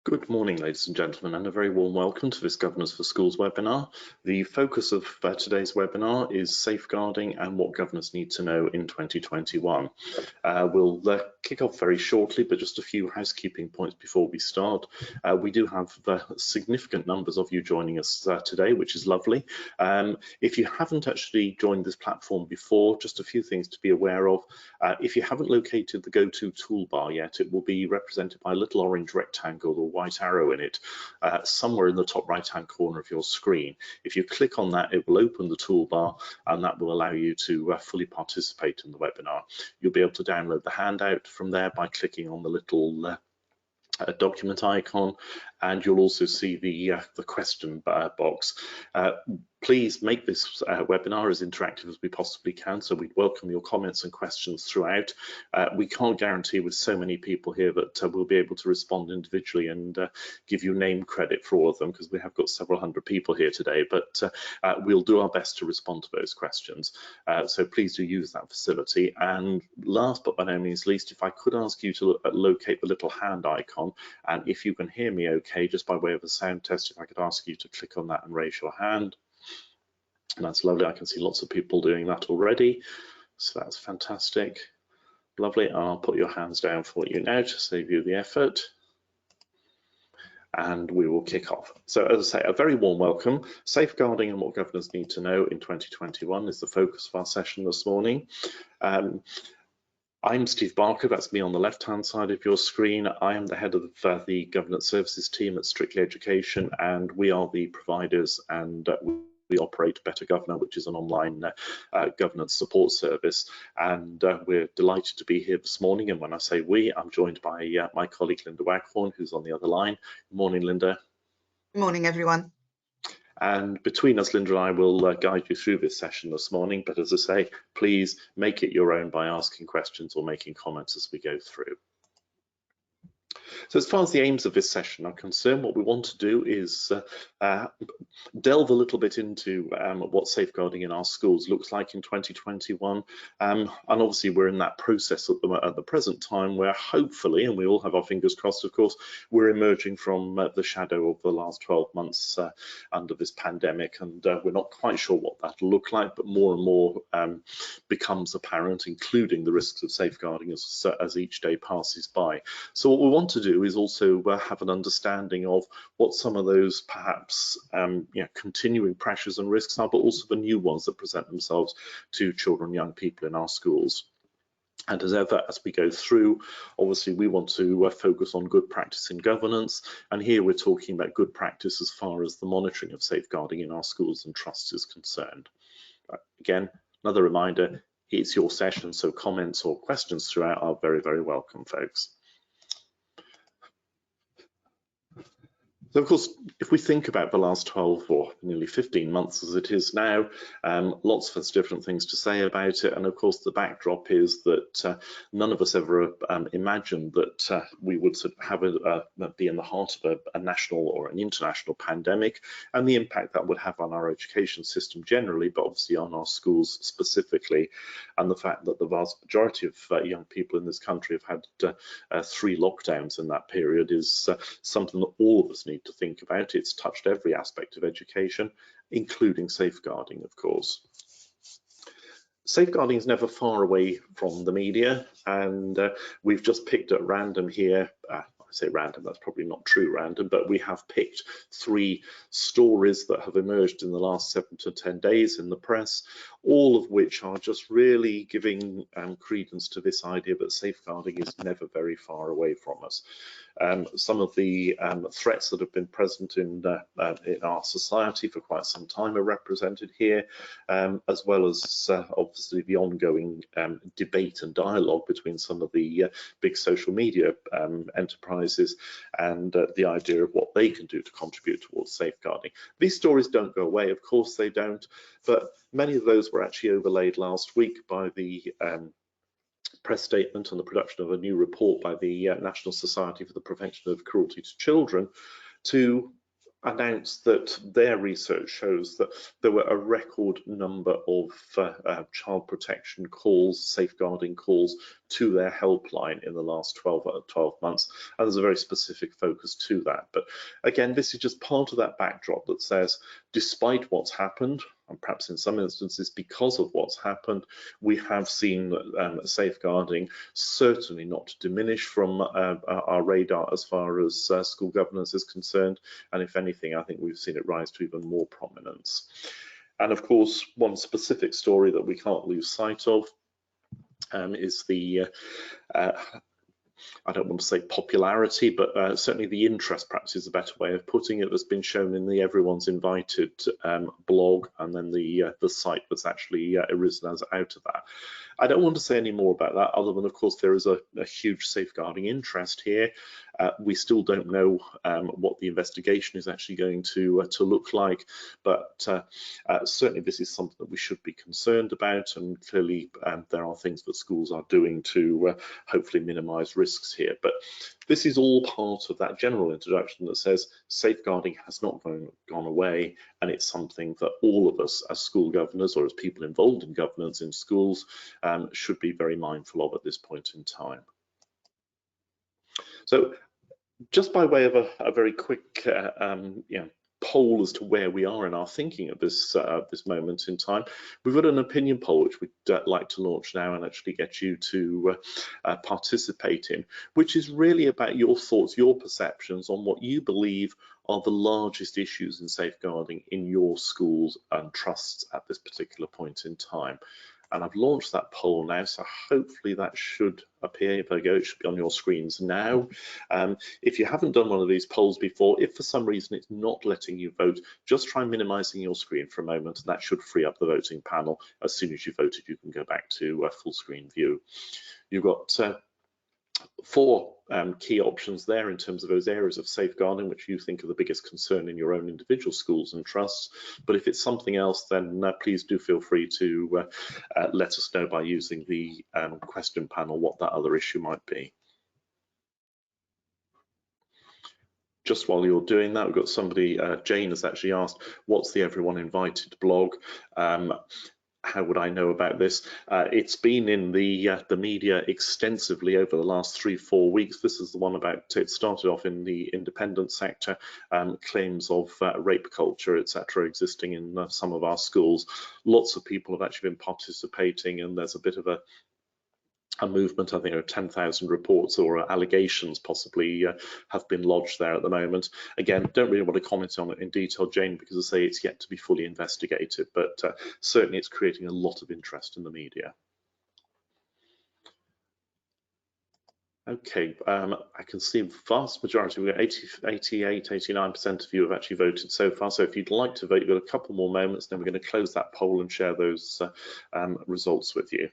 Good morning, ladies and gentlemen, and a very warm welcome to this Governors for Schools webinar. The focus of today's webinar is safeguarding and what governors need to know in 2021. We'll kick off very shortly, but just a few housekeeping points before we start. We do have significant numbers of you joining us today, which is lovely. If you haven't actually joined this platform before, just a few things to be aware of. If you haven't located the go-to toolbar yet, it will be represented by a little orange rectangle or white arrow in it, somewhere in the top right-hand corner of your screen. If you click on that, it will open the toolbar, and that will allow you to fully participate in the webinar. You'll be able to download the handout from there by clicking on the little document icon, and you'll also see the question box. Please make this webinar as interactive as we possibly can, so we'd welcome your comments and questions throughout. We can't guarantee with so many people here that we'll be able to respond individually and give you name credit for all of them, because we have got several hundred people here today, but we'll do our best to respond to those questions. So please do use that facility. And last but by no means least, if I could ask you to locate the little hand icon, and if you can hear me okay, just by way of a sound test, if I could ask you to click on that and raise your hand. And that's lovely. I can see lots of people doing that already, so that's fantastic. Lovely. I'll put your hands down for you now to save you the effort, and we will kick off. So as I say, a very warm welcome. Safeguarding and what governors need to know in 2021 is the focus of our session this morning. I'm Steve Barker, that's me on the left-hand side of your screen. I am the head of the Governance Services team at Strictly Education, and we are the providers, and we operate Better Governor, which is an online governance support service. And we're delighted to be here this morning. And when I say we, I'm joined by my colleague Linda Waghorn, who's on the other line. Good morning, Linda. Good morning, everyone. And between us, Linda and I will guide you through this session this morning. But as I say, please make it your own by asking questions or making comments as we go through. So as far as the aims of this session are concerned, what we want to do is delve a little bit into what safeguarding in our schools looks like in 2021. And obviously we're in that process at the present time where hopefully, and we all have our fingers crossed of course, we're emerging from the shadow of the last 12 months under this pandemic, and we're not quite sure what that'll look like, but more and more becomes apparent, including the risks of safeguarding as each day passes by. So what we want to do is also have an understanding of what some of those perhaps continuing pressures and risks are, but also the new ones that present themselves to children and young people in our schools. And as ever, as we go through, obviously we want to focus on good practice in governance, and here we're talking about good practice as far as the monitoring of safeguarding in our schools and trusts is concerned. Again, another reminder, it's your session, so comments or questions throughout are very, very welcome, folks. So of course, if we think about the last 12 or nearly 15 months as it is now, lots of different things to say about it. And of course, the backdrop is that none of us ever imagined that we would have be in the heart of a national or an international pandemic, and the impact that would have on our education system generally, but obviously on our schools specifically. And the fact that the vast majority of young people in this country have had 3 lockdowns in that period is something that all of us need to think about. It's touched every aspect of education, including safeguarding, of course. Safeguarding is never far away from the media, and we've just picked at random here, I say random, that's probably not true random, but we have picked 3 stories that have emerged in the last 7 to 10 days in the press, all of which are just really giving credence to this idea that safeguarding is never very far away from us. Some of the threats that have been present in our society for quite some time are represented here, as well as obviously the ongoing debate and dialogue between some of the big social media enterprises and the idea of what they can do to contribute towards safeguarding. These stories don't go away, of course they don't, but many of those were actually overlaid last week by the press statement and the production of a new report by the National Society for the Prevention of Cruelty to Children to announced that their research shows that there were a record number of child protection calls, safeguarding calls to their helpline in the last 12 months, and there's a very specific focus to that. But again, this is just part of that backdrop that says, despite what's happened, and perhaps in some instances because of what's happened, we have seen safeguarding certainly not diminish from our radar as far as school governance is concerned, and if anything, I think we've seen it rise to even more prominence. And of course, one specific story that we can't lose sight of is the I don't want to say popularity, but certainly the interest, perhaps is a better way of putting it, that's been shown in the Everyone's Invited blog, and then the site that's actually arisen as out of that. I don't want to say any more about that, other than, of course, there is a huge safeguarding interest here. We still don't know what the investigation is actually going to look like, but certainly this is something that we should be concerned about, and clearly there are things that schools are doing to hopefully minimise risks here. But this is all part of that general introduction that says safeguarding has not gone away, and it's something that all of us as school governors, or as people involved in governance in schools, should be very mindful of at this point in time. So just by way of a very quick poll as to where we are in our thinking at this moment in time, we've got an opinion poll which we'd like to launch now and actually get you to participate in, which is really about your thoughts, your perceptions on what you believe are the largest issues in safeguarding in your schools and trusts at this particular point in time. And I've launched that poll now, so hopefully that should appear. If I go, it should be on your screens now. If you haven't done one of these polls before, if for some reason it's not letting you vote, just try minimizing your screen for a moment, and that should free up the voting panel. As soon as you voted, you can go back to a full screen view. You've got 4 key options there in terms of those areas of safeguarding which you think are the biggest concern in your own individual schools and trusts. But if it's something else, then please do feel free to let us know by using the question panel what that other issue might be. Just while you're doing that, we've got somebody, Jane has actually asked, what's the Everyone Invited blog? How would I know about this? It's been in the media extensively over the last 3-4 weeks. This is the one about, it started off in the independent sector, claims of rape culture, etc., existing in some of our schools. Lots of people have actually been participating, and there's a bit of a movement. I think there are 10,000 reports or allegations possibly have been lodged there at the moment. Again, don't really want to comment on it in detail, Jane, because I say it's yet to be fully investigated, but certainly it's creating a lot of interest in the media. Okay, I can see the vast majority, we've got 88, 89% of you have actually voted so far. So if you'd like to vote, you've got a couple more moments, then we're going to close that poll and share those results with you.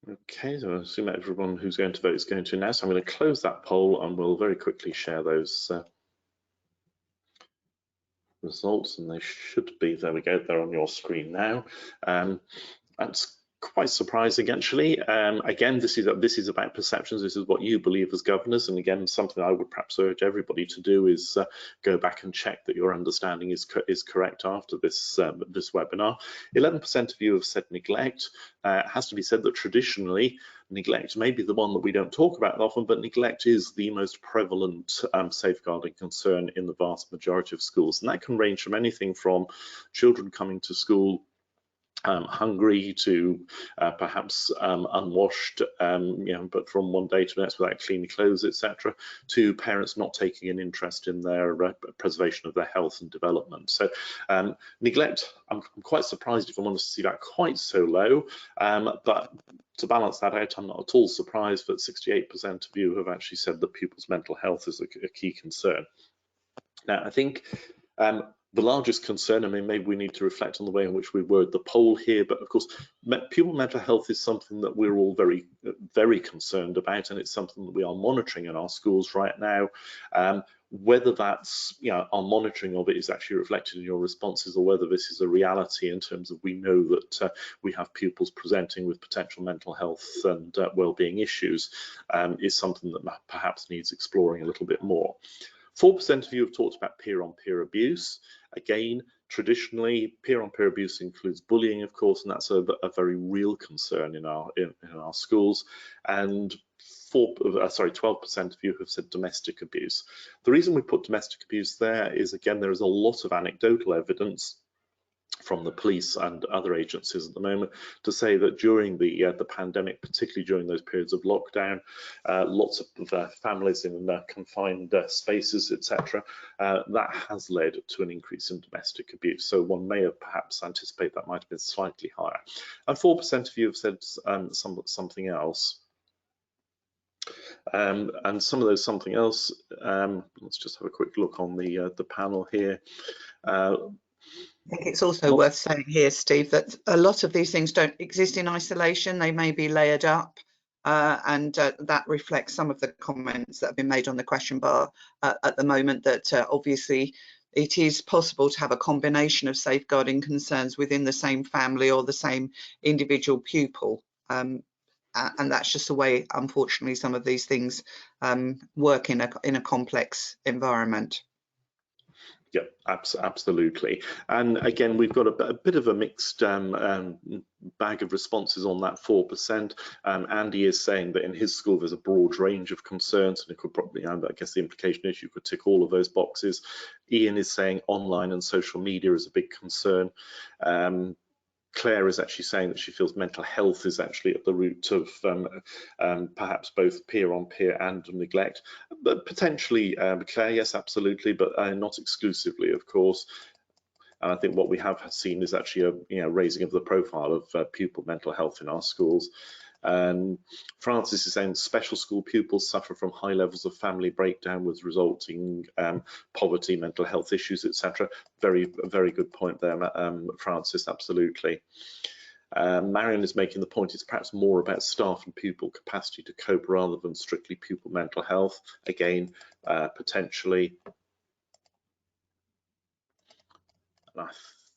Okay, so I assume everyone who's going to vote is going to now. So I'm going to close that poll and we'll very quickly share those results, and they should be, there we go, they're on your screen now. That's quite surprising, actually. Again, this is about perceptions. This is what you believe as governors, and again, something I would perhaps urge everybody to do is go back and check that your understanding is correct after this this webinar. 11% of you have said neglect. It has to be said that traditionally, neglect may be the one that we don't talk about often, but neglect is the most prevalent safeguarding concern in the vast majority of schools, and that can range from anything from children coming to school hungry to perhaps unwashed, but from one day to the next without clean clothes, etc., to parents not taking an interest in their preservation of their health and development. So neglect, I'm quite surprised if I want to see that quite so low, but to balance that out, I'm not at all surprised that 68% of you have actually said that pupils' mental health is a key concern. Now, I think the largest concern, I mean, maybe we need to reflect on the way in which we word the poll here, but of course, pupil mental health is something that we're all very, very concerned about, and it's something that we are monitoring in our schools right now. Whether that's, our monitoring of it is actually reflected in your responses, or whether this is a reality in terms of we know that we have pupils presenting with potential mental health and well-being issues, is something that perhaps needs exploring a little bit more. 4% of you have talked about peer-on-peer abuse. Again, traditionally, peer-on-peer abuse includes bullying, of course, and that's a very real concern in our schools. And 12% of you have said domestic abuse. The reason we put domestic abuse there is, again, there is a lot of anecdotal evidence from the police and other agencies at the moment to say that during the pandemic, particularly during those periods of lockdown, lots of families in confined spaces, etc., that has led to an increase in domestic abuse. So one may have perhaps anticipated that might have been slightly higher. And 4% of you have said something else. And some of those something else, let's just have a quick look on the panel here. I think it's also worth saying here, Steve, that a lot of these things don't exist in isolation. They may be layered up, and that reflects some of the comments that have been made on the question bar at the moment, that obviously it is possible to have a combination of safeguarding concerns within the same family or the same individual pupil. And that's just the way, unfortunately, some of these things work in a complex environment. Yeah, absolutely. And again, we've got a bit of a mixed bag of responses on that 4%. Andy is saying that in his school there's a broad range of concerns, and it could probably, I guess the implication is you could tick all of those boxes. Ian is saying online and social media is a big concern. Claire is actually saying that she feels mental health is actually at the root of perhaps both peer-on-peer and neglect. But potentially, Claire, yes, absolutely, but not exclusively, of course. And I think what we have seen is actually a raising of the profile of pupil mental health in our schools. Francis is saying special school pupils suffer from high levels of family breakdown with resulting poverty, mental health issues, etc. Very good point there, Francis, absolutely. Marion is making the point it's perhaps more about staff and pupil capacity to cope rather than strictly pupil mental health. Again, potentially. And I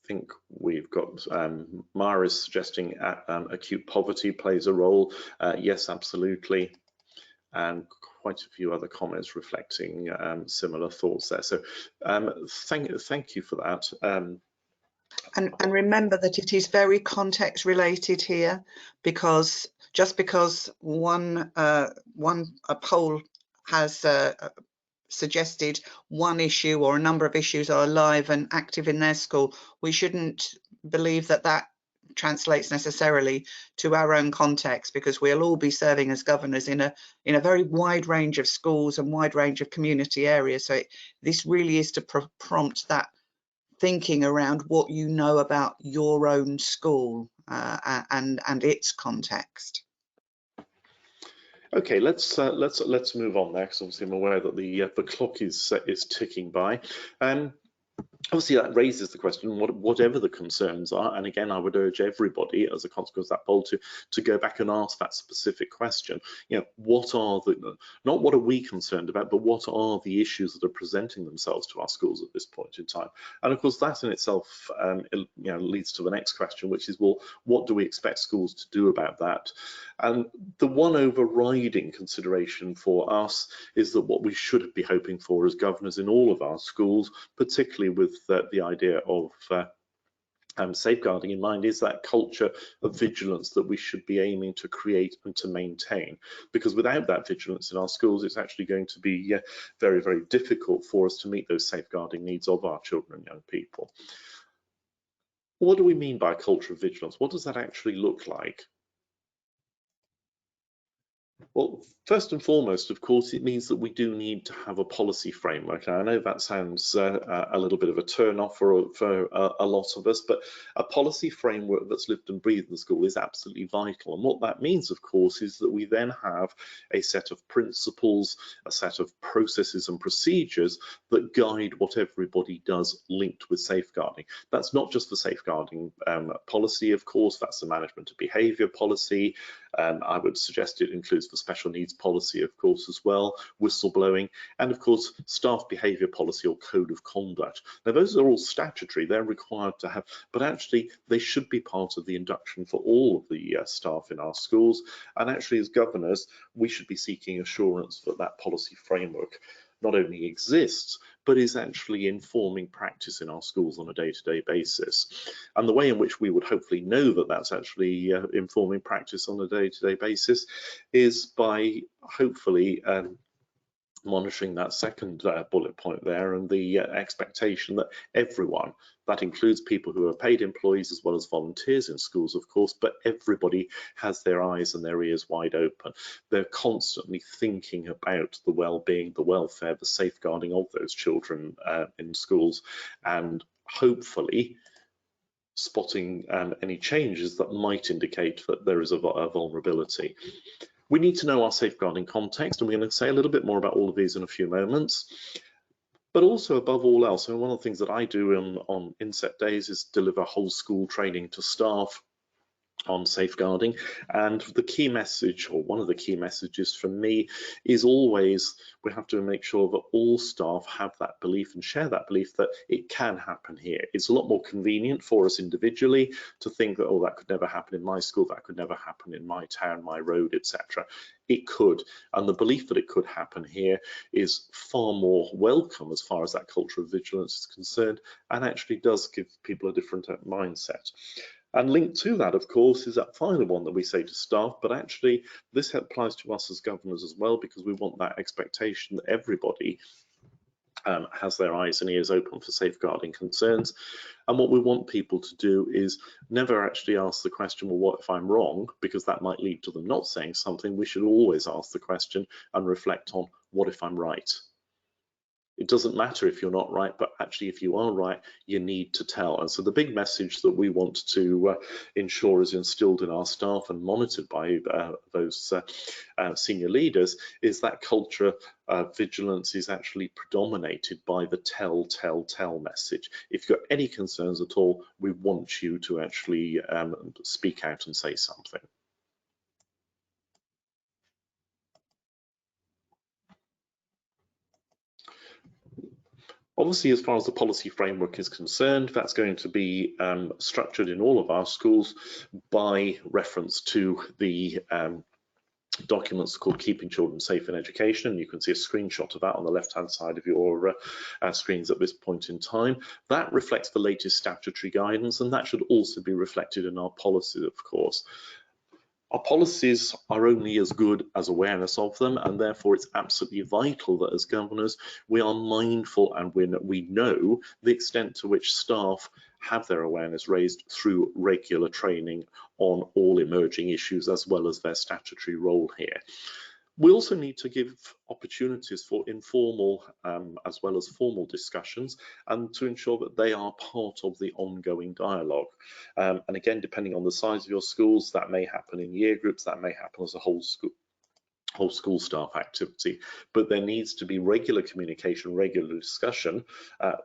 think we've got Mara is suggesting acute poverty plays a role. Yes, absolutely, and quite a few other comments reflecting similar thoughts there. So thank you for that. And remember that it is very context related here, because just because a poll has suggested one issue or a number of issues are alive and active in their school, we shouldn't believe that that translates necessarily to our own context, because we'll all be serving as governors in a very wide range of schools and wide range of community areas. So this really is to prompt that thinking around what you know about your own school and its context. Okay, let's move on there, because obviously I'm aware that the clock is ticking by. Obviously, that raises the question, whatever the concerns are, and again, I would urge everybody, as a consequence of that poll, to go back and ask that specific question. What are not what are we concerned about, but what are the issues that are presenting themselves to our schools at this point in time? And of course, that in itself, leads to the next question, which is, well, what do we expect schools to do about that? And the one overriding consideration for us is that what we should be hoping for as governors in all of our schools, particularly with the idea of safeguarding in mind, is that culture of vigilance that we should be aiming to create and to maintain. Because without that vigilance in our schools, it's actually going to be very, very difficult for us to meet those safeguarding needs of our children and young people. What do we mean by a culture of vigilance? What does that actually look like? Well, first and foremost, of course, it means that we do need to have a policy framework. Now, I know that sounds a little bit of a turn-off for a lot of us, but a policy framework that's lived and breathed in the school is absolutely vital. And what that means, of course, is that we then have a set of principles, a set of processes and procedures that guide what everybody does linked with safeguarding. That's not just the safeguarding policy, of course, that's the management of behaviour policy. I would suggest it includes the special needs policy, of course, as well, whistleblowing, and of course, staff behaviour policy or code of conduct. Now, those are all statutory, they're required to have, but actually they should be part of the induction for all of the staff in our schools. And actually, as governors, we should be seeking assurance that that policy framework not only exists, but is actually informing practice in our schools on a day-to-day basis. And the way in which we would hopefully know that that's actually informing practice on a day-to-day basis is by hopefully monitoring that second bullet point there, and the expectation that everyone, that includes people who are paid employees as well as volunteers in schools, of course, but everybody has their eyes and their ears wide open. They're constantly thinking about the well-being, the welfare, the safeguarding of those children in schools, and hopefully spotting any changes that might indicate that there is a vulnerability. We need to know our safeguarding context, and we're going to say a little bit more about all of these in a few moments. But also, above all else, and one of the things that I do on inset days is deliver whole school training to staff on safeguarding, and the key message, or one of the key messages from me, is always we have to make sure that all staff have that belief and share that belief that it can happen here. It's a lot more convenient for us individually to think that, oh, that could never happen in my school, that could never happen in my town, my road, etc. It could, and the belief that it could happen here is far more welcome as far as that culture of vigilance is concerned, and actually does give people a different mindset. And linked to that, of course, is that final one that we say to staff, but actually this applies to us as governors as well, because we want that expectation that everybody has their eyes and ears open for safeguarding concerns. And what we want people to do is never actually ask the question, well, what if I'm wrong? Because that might lead to them not saying something. We should always ask the question and reflect on, what if I'm right? It doesn't matter if you're not right, but actually if you are right, you need to tell. And so the big message that we want to ensure is instilled in our staff and monitored by those senior leaders is that culture of vigilance is actually predominated by the tell message. If you've got any concerns at all, we want you to actually speak out and say something. Obviously, as far as the policy framework is concerned, that's going to be structured in all of our schools by reference to the documents called Keeping Children Safe in Education, and you can see a screenshot of that on the left-hand side of your screens at this point in time. That reflects the latest statutory guidance, and that should also be reflected in our policies, of course. Our policies are only as good as awareness of them, and therefore it's absolutely vital that as governors we are mindful and we know the extent to which staff have their awareness raised through regular training on all emerging issues as well as their statutory role here. We also need to give opportunities for informal as well as formal discussions, and to ensure that they are part of the ongoing dialogue. And again, depending on the size of your schools, that may happen in year groups, that may happen as a whole school staff activity, but there needs to be regular communication, regular discussion,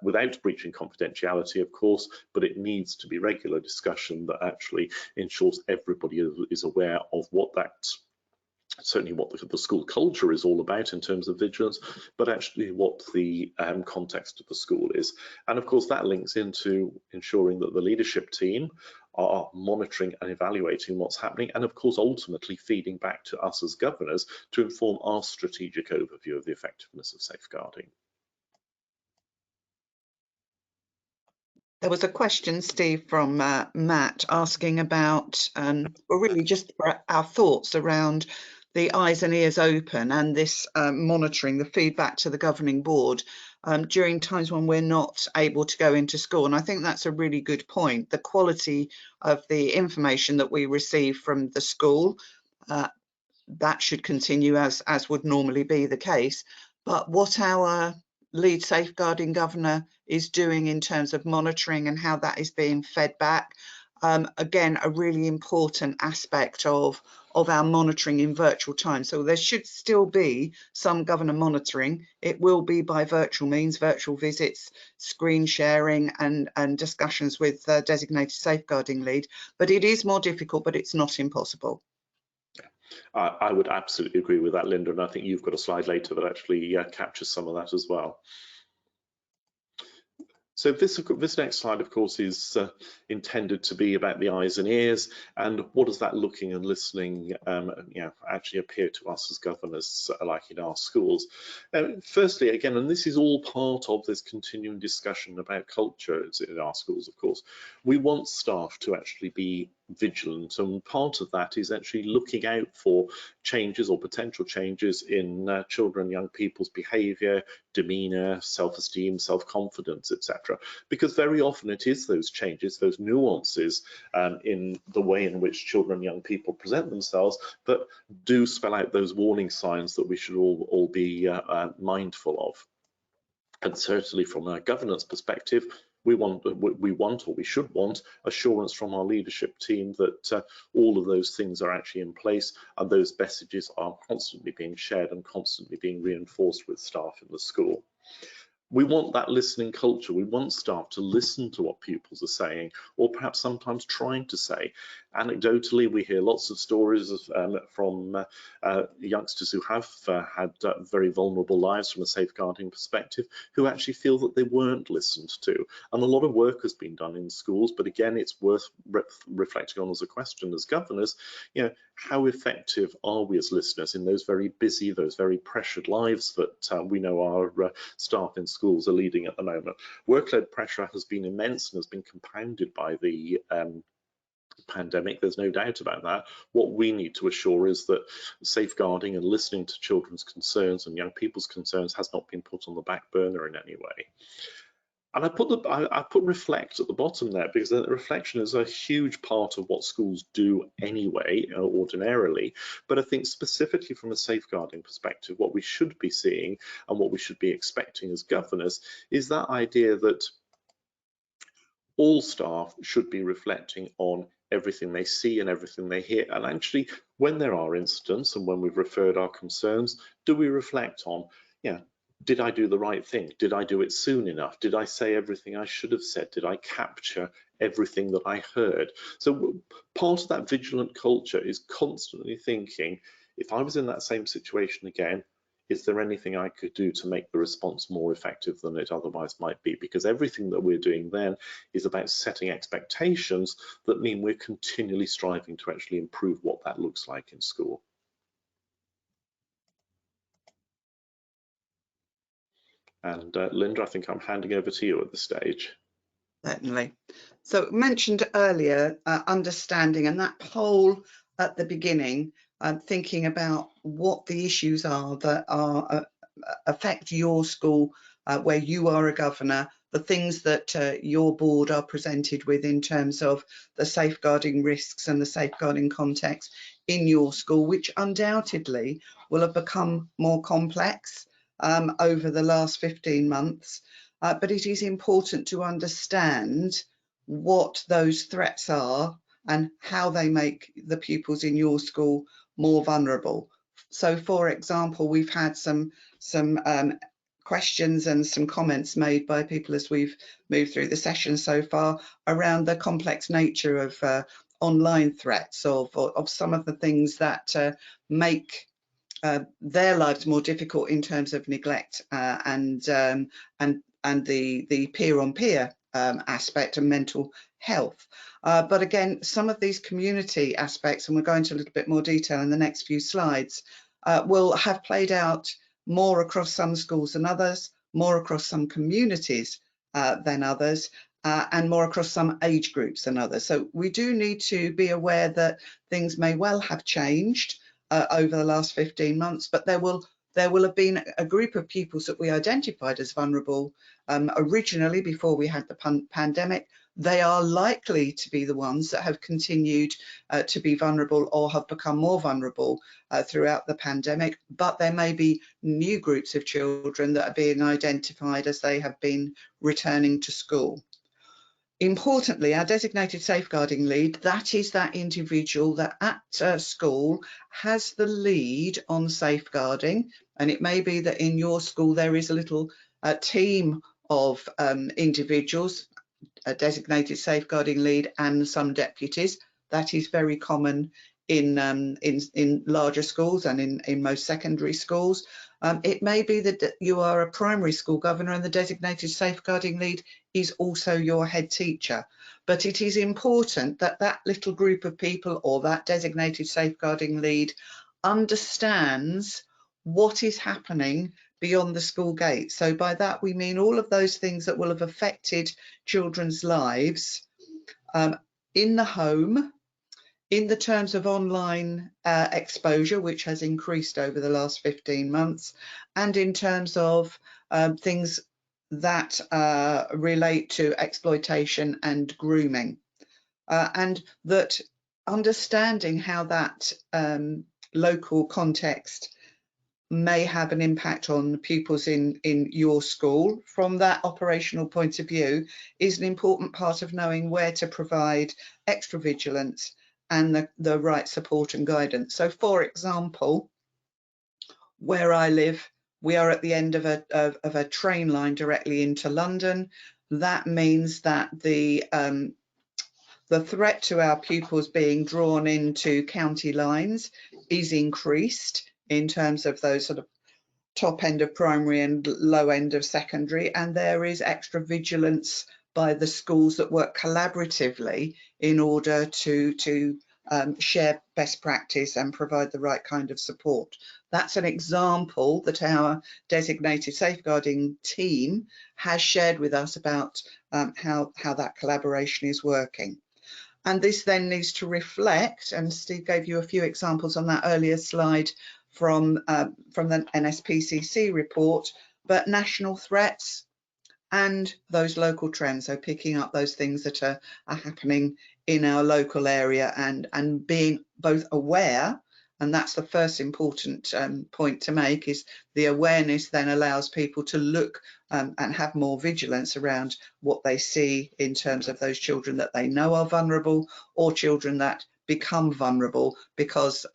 without breaching confidentiality, of course, but it needs to be regular discussion that actually ensures everybody is aware of what that, certainly what the school culture is all about in terms of vigilance, but actually what the context of the school is. And of course that links into ensuring that the leadership team are monitoring and evaluating what's happening, and of course ultimately feeding back to us as governors to inform our strategic overview of the effectiveness of safeguarding. There was a question, Steve, from Matt asking about, well, really just our thoughts around the eyes and ears open and this monitoring, the feedback to the governing board during times when we're not able to go into school. And I think that's a really good point. The quality of the information that we receive from the school that should continue as would normally be the case. But what our lead safeguarding governor is doing in terms of monitoring and how that is being fed back, again, a really important aspect of our monitoring in virtual time. So there should still be some governor monitoring. It will be by virtual means, virtual visits, screen sharing and discussions with designated safeguarding lead. But it is more difficult, but it's not impossible. I would absolutely agree with that, Linda, and I think you've got a slide later that actually captures some of that as well. So this next slide, of course, is intended to be about the eyes and ears, and what does that looking and listening actually appear to us as governors, like in our schools? Firstly, again, and this is all part of this continuing discussion about culture in our schools, of course, we want staff to actually be vigilant, and part of that is actually looking out for changes or potential changes in children and young people's behaviour, demeanour, self-esteem, self-confidence, etc. Because very often it is those changes, those nuances in the way in which children and young people present themselves that do spell out those warning signs that we should all be mindful of. And certainly from a governance perspective, we should want assurance from our leadership team that all of those things are actually in place and those messages are constantly being shared and constantly being reinforced with staff in the school. We want that listening culture. We want staff to listen to what pupils are saying, or perhaps sometimes trying to say. Anecdotally, we hear lots of stories from youngsters who have had very vulnerable lives from a safeguarding perspective, who actually feel that they weren't listened to. And a lot of work has been done in schools, but again, it's worth reflecting on as a question as governors, how effective are we as listeners in those very busy, those very pressured lives that we know our staff in schools are leading at the moment. Workload pressure has been immense and has been compounded by the pandemic. There's no doubt about that. What we need to assure is that safeguarding and listening to children's concerns and young people's concerns has not been put on the back burner in any way. And I put reflect at the bottom there because the reflection is a huge part of what schools do anyway, ordinarily. But I think specifically from a safeguarding perspective, what we should be seeing and what we should be expecting as governors is that idea that all staff should be reflecting on everything they see and everything they hear. And actually, when there are incidents and when we've referred our concerns, do we reflect on, did I do the right thing? Did I do it soon enough? Did I say everything I should have said? Did I capture everything that I heard? So part of that vigilant culture is constantly thinking, if I was in that same situation again, is there anything I could do to make the response more effective than it otherwise might be? Because everything that we're doing then is about setting expectations that mean we're continually striving to actually improve what that looks like in school. And Linda, I think I'm handing over to you at this stage. Certainly. So mentioned earlier, understanding, and that poll at the beginning, thinking about what the issues are that are affect your school, where you are a governor, the things that your board are presented with in terms of the safeguarding risks and the safeguarding context in your school, which undoubtedly will have become more complex over the last 15 months. But it is important to understand what those threats are and how they make the pupils in your school more vulnerable. So, for example, we've had some questions and some comments made by people as we've moved through the session so far around the complex nature of online threats, of some of the things that make their lives more difficult in terms of neglect and the peer-on-peer aspect and mental health. But again, some of these community aspects, and we'll go into a little bit more detail in the next few slides, will have played out more across some schools than others, more across some communities than others, and more across some age groups than others. So we do need to be aware that things may well have changed over the last 15 months, but there will have been a group of pupils that we identified as vulnerable originally before we had the pandemic they are likely to be the ones that have continued to be vulnerable or have become more vulnerable throughout the pandemic, but there may be new groups of children that are being identified as they have been returning to school. Importantly, our designated safeguarding lead, that is that individual that at school has the lead on safeguarding, and it may be that in your school there is a little team of individuals, a designated safeguarding lead and some deputies. That is very common in larger schools and in most secondary schools. It may be that you are a primary school governor and the designated safeguarding lead is also your head teacher. But it is important that that little group of people or that designated safeguarding lead understands what is happening beyond the school gate. So by that we mean all of those things that will have affected children's lives in the home, in the terms of online exposure, which has increased over the last 15 months, and in terms of things that relate to exploitation and grooming, and that understanding how that local context may have an impact on pupils in your school from that operational point of view is an important part of knowing where to provide extra vigilance and the right support and guidance. So for example, where I live, we are at the end of a train line directly into London. That means that the threat to our pupils being drawn into county lines is increased in terms of those sort of top end of primary and low end of secondary, and there is extra vigilance by the schools that work collaboratively in order to share best practice and provide the right kind of support. That's an example that our designated safeguarding team has shared with us about how that collaboration is working. And this then needs to reflect, and Steve gave you a few examples on that earlier slide from the NSPCC report, but national threats and those local trends, so picking up those things that are happening in our local area and being both aware, and that's the first important point to make, is the awareness then allows people to look and have more vigilance around what they see in terms of those children that they know are vulnerable or children that become vulnerable because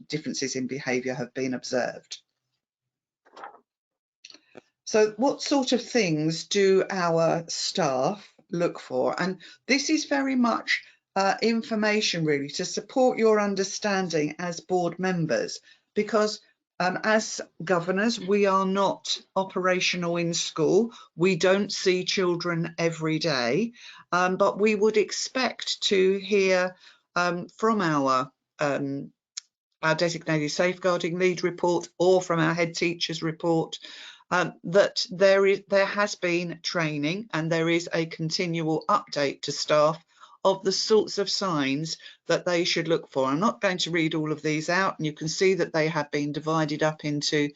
differences in behaviour have been observed. So what sort of things do our staff look for? And this is very much information really to support your understanding as board members, because as governors, we are not operational in school. We don't see children every day, but we would expect to hear from our designated safeguarding lead report or from our head teacher's report that there has been training and there is a continual update to staff of the sorts of signs that they should look for. I'm not going to read all of these out, and you can see that they have been divided up into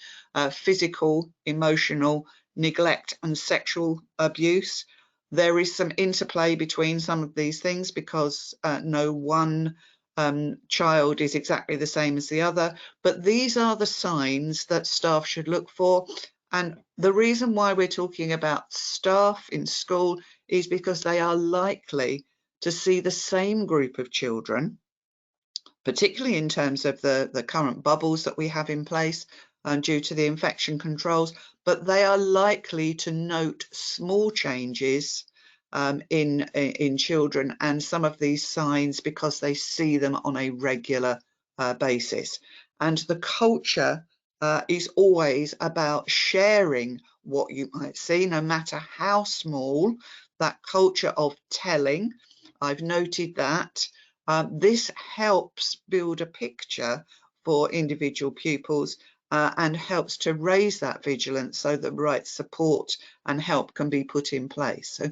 physical, emotional, neglect and sexual abuse. There is some interplay between some of these things because no one child is exactly the same as the other, but these are the signs that staff should look for. And the reason why we're talking about staff in school is because they are likely to see the same group of children, particularly in terms of the current bubbles that we have in place due to the infection controls, but they are likely to note small changes in children and some of these signs because they see them on a regular basis. And the culture is always about sharing what you might see, no matter how small. That culture of telling, I've noted that. This helps build a picture for individual pupils and helps to raise that vigilance so the right support and help can be put in place. So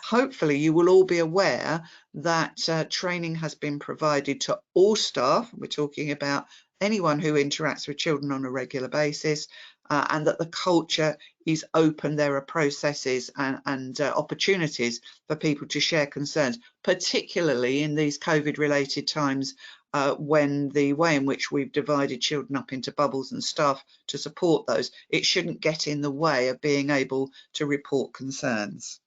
hopefully you will all be aware that training has been provided to all staff. We're talking about anyone who interacts with children on a regular basis, and that the culture is open. There are processes and opportunities for people to share concerns, particularly in these COVID-related times, when the way in which we've divided children up into bubbles and staff to support those, it shouldn't get in the way of being able to report concerns.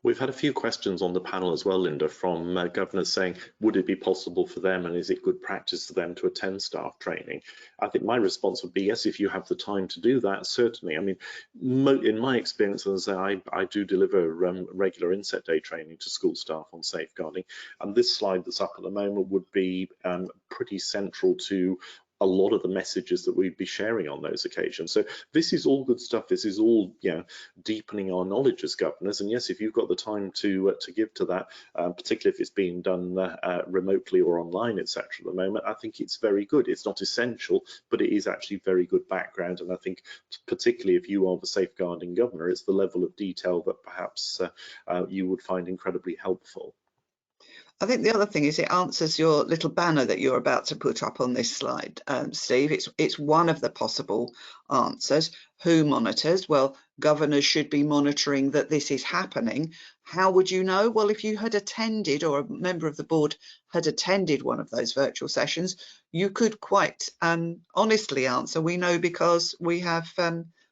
We've had a few questions on the panel as well, Linda, from governors saying, would it be possible for them and is it good practice for them to attend staff training? I think my response would be yes, if you have the time to do that, certainly. I mean, in my experience, as I do deliver regular inset day training to school staff on safeguarding, and this slide that's up at the moment would be pretty central to a lot of the messages that we'd be sharing on those occasions. So this is all good stuff. This is all, you know, deepening our knowledge as governors. And yes, if you've got the time to give to that, particularly if it's being done remotely or online, etc. at the moment, I think it's very good. It's not essential, but it is actually very good background. And I think particularly if you are the safeguarding governor, it's the level of detail that perhaps you would find incredibly helpful. I think the other thing is it answers your little banner that you're about to put up on this slide, Steve. It's one of the possible answers. Who monitors? Well, governors should be monitoring that this is happening. How would you know? Well, if you had attended, or a member of the board had attended one of those virtual sessions, you could quite honestly answer, we know because we have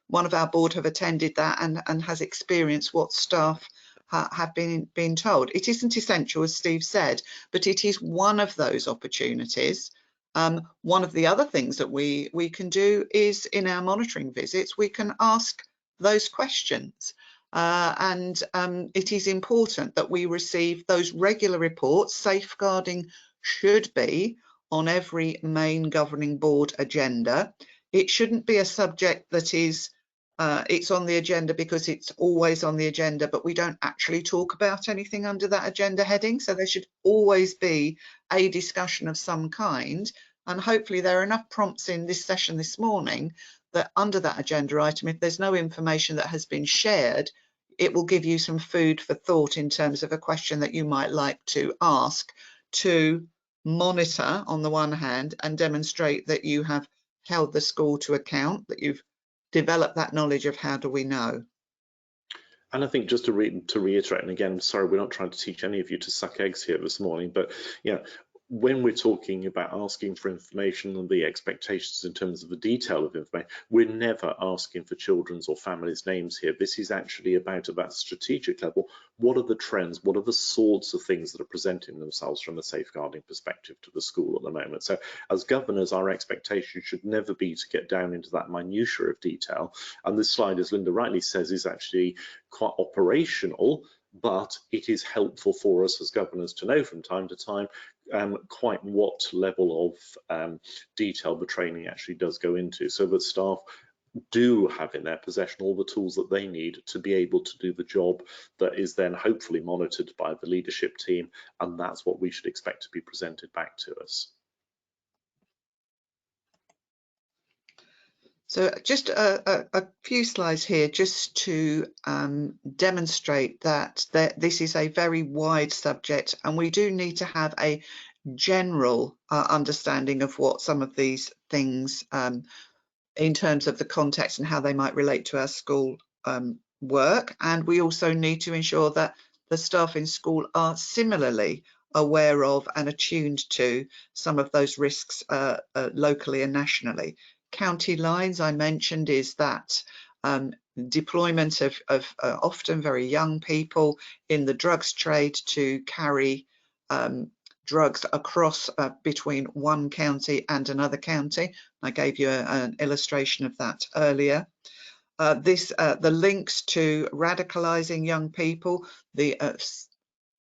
one of our board have attended that and has experienced what staff have been told. It isn't essential, as Steve said, but it is one of those opportunities. One of the other things that we can do is in our monitoring visits, we can ask those questions. And it is important that we receive those regular reports. Safeguarding should be on every main governing board agenda. It shouldn't be a subject that is it's on the agenda because it's always on the agenda, but we don't actually talk about anything under that agenda heading. So there should always be a discussion of some kind. And hopefully there are enough prompts in this session this morning that under that agenda item, if there's no information that has been shared, it will give you some food for thought in terms of a question that you might like to ask to monitor on the one hand and demonstrate that you have held the school to account, that you've develop that knowledge of how do we know. And I think just to reiterate, and again, sorry, we're not trying to teach any of you to suck eggs here this morning, but yeah, when we're talking about asking for information and the expectations in terms of the detail of information, we're never asking for children's or families' names here. This is actually about strategic level. What are the trends? What are the sorts of things that are presenting themselves from a safeguarding perspective to the school at the moment? So as governors, our expectation should never be to get down into that minutiae of detail. And this slide, as Linda rightly says, is actually quite operational, but it is helpful for us as governors to know from time to time quite what level of detail the training actually does go into, so that staff do have in their possession all the tools that they need to be able to do the job that is then hopefully monitored by the leadership team, and that's what we should expect to be presented back to us. So just a few slides here just to demonstrate that this is a very wide subject, and we do need to have a general understanding of what some of these things in terms of the context and how they might relate to our school work. And we also need to ensure that the staff in school are similarly aware of and attuned to some of those risks locally and nationally. County lines, I mentioned, is that deployment of often very young people in the drugs trade to carry drugs across between one county and another county. I gave you an illustration of that earlier. The links to radicalizing young people, the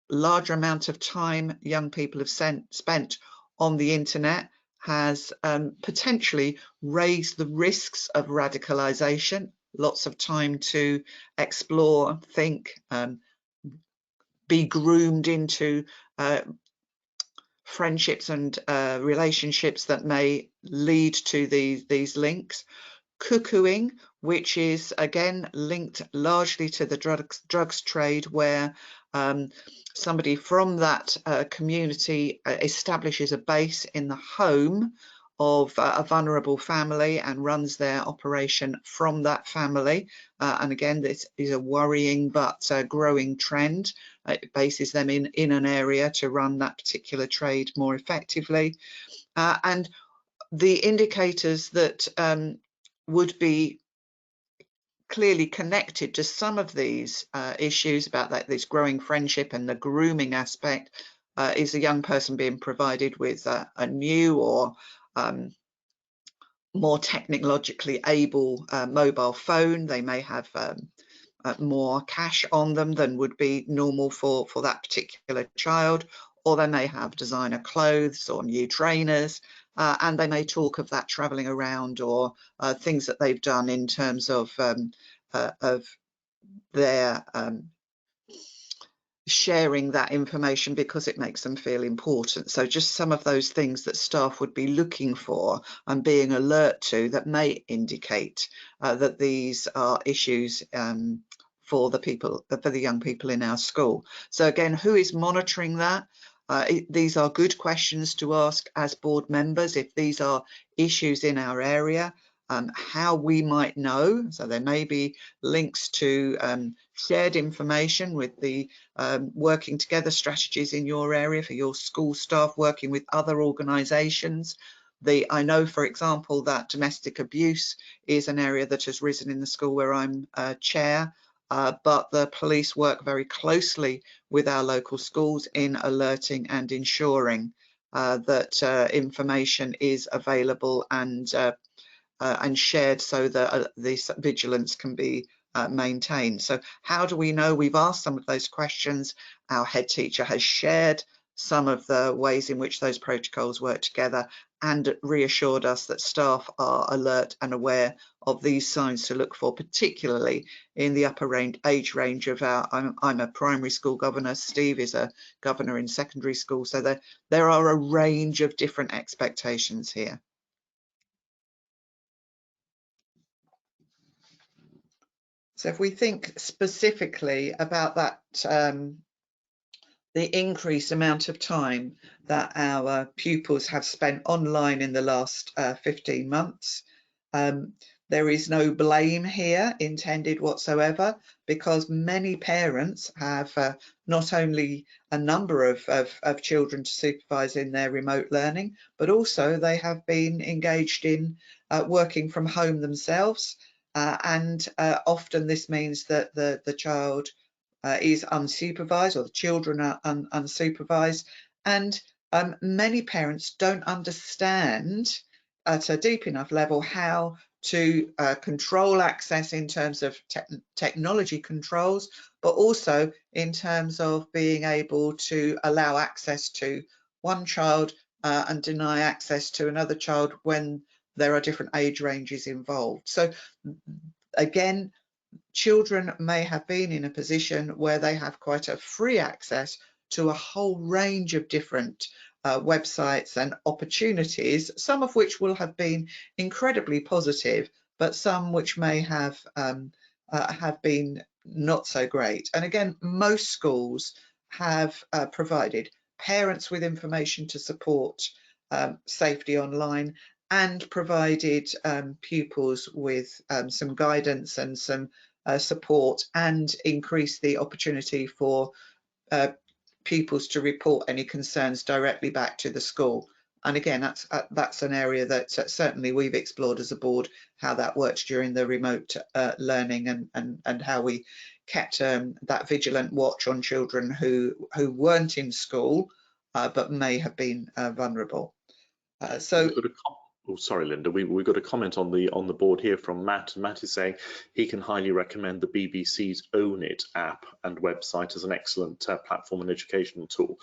larger amount of time young people have spent on the internet has potentially raised the risks of radicalization. Lots of time to explore, think, be groomed into friendships and relationships that may lead to these links. Cuckooing, which is again linked largely to the drugs trade, where somebody from that community establishes a base in the home of a vulnerable family and runs their operation from that family. And again, this is a worrying but growing trend. It bases them in an area to run that particular trade more effectively. And the indicators that would be clearly connected to some of these issues about this growing friendship and the grooming aspect is a young person being provided with a new or more technologically able mobile phone. They may have more cash on them than would be normal for that particular child, or they may have designer clothes or new trainers, and they may talk of that traveling around or things that they've done in terms of their sharing that information because it makes them feel important. So just some of those things that staff would be looking for and being alert to that may indicate that these are issues for the young people in our school. So again, who is monitoring that? These are good questions to ask as board members if these are issues in our area. How we might know, so there may be links to shared information with the working together strategies in your area for your school staff, working with other organisations. I know, for example, that domestic abuse is an area that has risen in the school where I'm chair, but the police work very closely with our local schools in alerting and ensuring that information is available and shared so that this vigilance can be maintained. So how do we know? We've asked some of those questions. Our head teacher has shared some of the ways in which those protocols work together and reassured us that staff are alert and aware of these signs to look for, particularly in the upper age range of our, I'm a primary school governor, Steve is a governor in secondary school, so there are a range of different expectations here. So if we think specifically about that, the increased amount of time that our pupils have spent online in the last 15 months, there is no blame here intended whatsoever, because many parents have not only a number of children to supervise in their remote learning, but also they have been engaged in working from home themselves. And often this means that the child is unsupervised, or the children are unsupervised, and many parents don't understand at a deep enough level how to control access in terms of technology controls, but also in terms of being able to allow access to one child and deny access to another child when there are different age ranges involved. So again, children may have been in a position where they have quite a free access to a whole range of different websites and opportunities, some of which will have been incredibly positive, but some which may have been not so great. And again, most schools have provided parents with information to support safety online, and provided pupils with some guidance and some support, and increase the opportunity for pupils to report any concerns directly back to the school. And again, that's an area that certainly we've explored as a board, how that worked during the remote learning, and how we kept that vigilant watch on children who weren't in school but may have been vulnerable. Oh, sorry, Linda. We've got a comment on the board here from Matt. Matt is saying he can highly recommend the BBC's Own It app and website as an excellent platform and educational tool.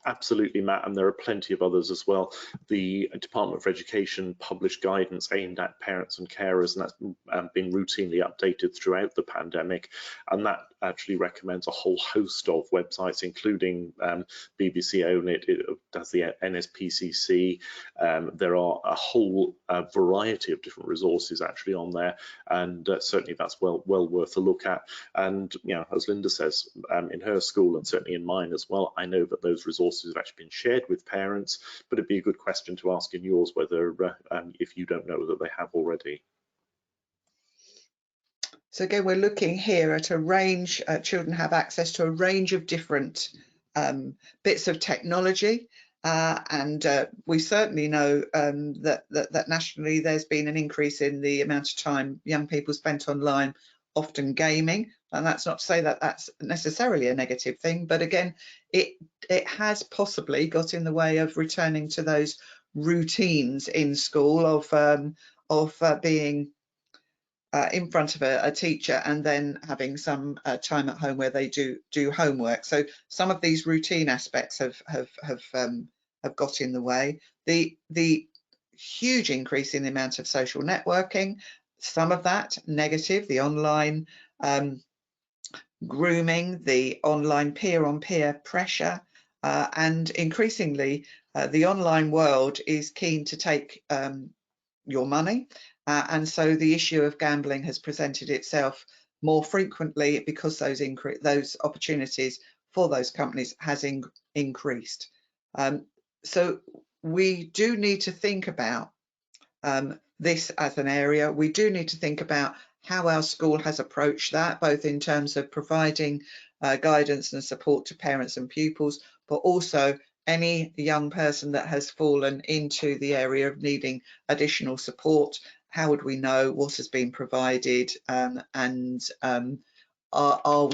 Absolutely, Matt, and there are plenty of others as well. The Department for Education published guidance aimed at parents and carers, and that's been routinely updated throughout the pandemic. And that actually recommends a whole host of websites, including BBC Own It. It does the NSPCC. There are are a whole variety of different resources actually on there, and certainly that's well worth a look at. And as Linda says, in her school and certainly in mine as well, I know that those resources have actually been shared with parents, but it'd be a good question to ask in yours whether if you don't know that they have already. So again, we're looking here at a range. Children have access to a range of different bits of technology, and we certainly know that nationally there's been an increase in the amount of time young people spent online, often gaming. And that's not to say that that's necessarily a negative thing, but again, it has possibly got in the way of returning to those routines in school of being in front of a teacher and then having some time at home where they do homework. So some of these routine aspects have got in the way. The huge increase in the amount of social networking, some of that negative, the online grooming, the online peer-on-peer pressure, and increasingly the online world is keen to take your money, and so the issue of gambling has presented itself more frequently because those opportunities for those companies has increased. So we do need to think about this as an area. We do need to think about how our school has approached that, both in terms of providing guidance and support to parents and pupils, but also any young person that has fallen into the area of needing additional support. How would we know what has been provided, and are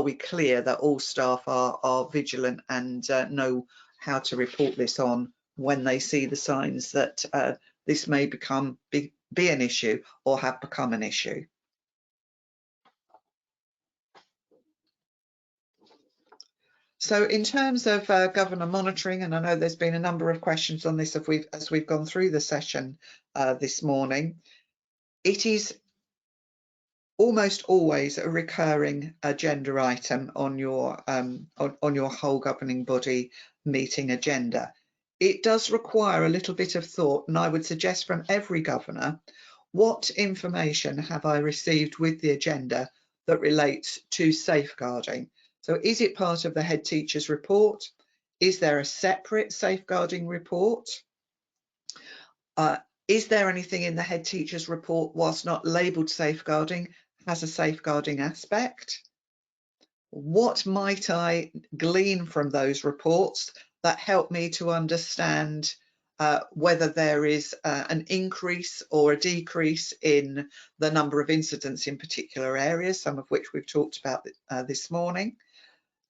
we clear that all staff are vigilant and know how to report this on when they see the signs that this may be an issue or have become an issue? So in terms of governor monitoring, and I know there's been a number of questions on this as we've gone through the session this morning, it is almost always a recurring agenda item on your whole governing body meeting agenda. It does require a little bit of thought, and I would suggest from every governor, what information have I received with the agenda that relates to safeguarding? So is it part of the head teacher's report? Is there a separate safeguarding report? Is there anything in the head teacher's report, whilst not labelled safeguarding, has a safeguarding aspect? What might I glean from those reports that help me to understand whether there is an increase or a decrease in the number of incidents in particular areas, some of which we've talked about this morning?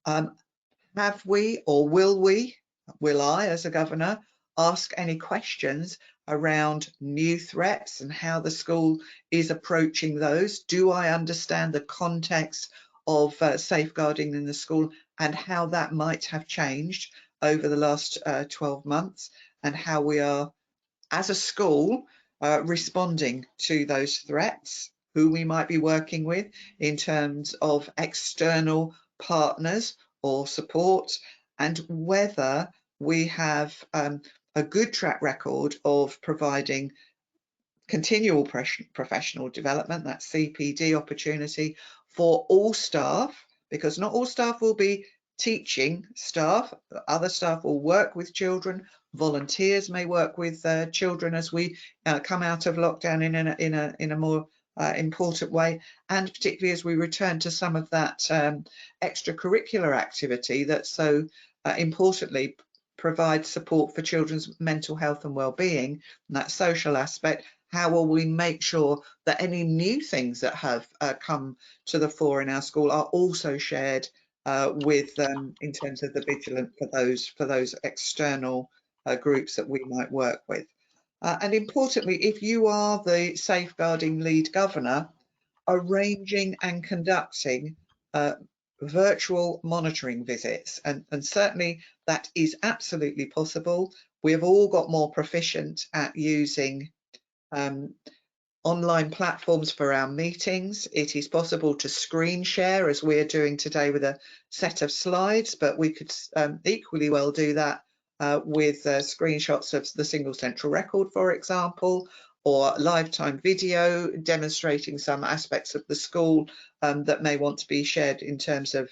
Have we, or will I as a governor ask any questions around new threats and how the school is approaching those? Do I understand the context of safeguarding in the school and how that might have changed over the last 12 months, and how we are as a school responding to those threats, who we might be working with in terms of external partners or support, and whether we have a good track record of providing continual professional development, that CPD opportunity for all staff, because not all staff will be teaching staff. Other staff will work with children. Volunteers may work with children as we come out of lockdown in a more important way, and particularly as we return to some of that extracurricular activity that so importantly provides support for children's mental health and well-being, and that social aspect. How will we make sure that any new things that have come to the fore in our school are also shared with in terms of the vigilance for those external groups that we might work with? And importantly, if you are the safeguarding lead governor, arranging and conducting virtual monitoring visits, and certainly that is absolutely possible. We have all got more proficient at using online platforms for our meetings. It is possible to screen share, as we're doing today with a set of slides, but we could equally well do that with screenshots of the single central record, for example, or lifetime video demonstrating some aspects of the school that may want to be shared in terms of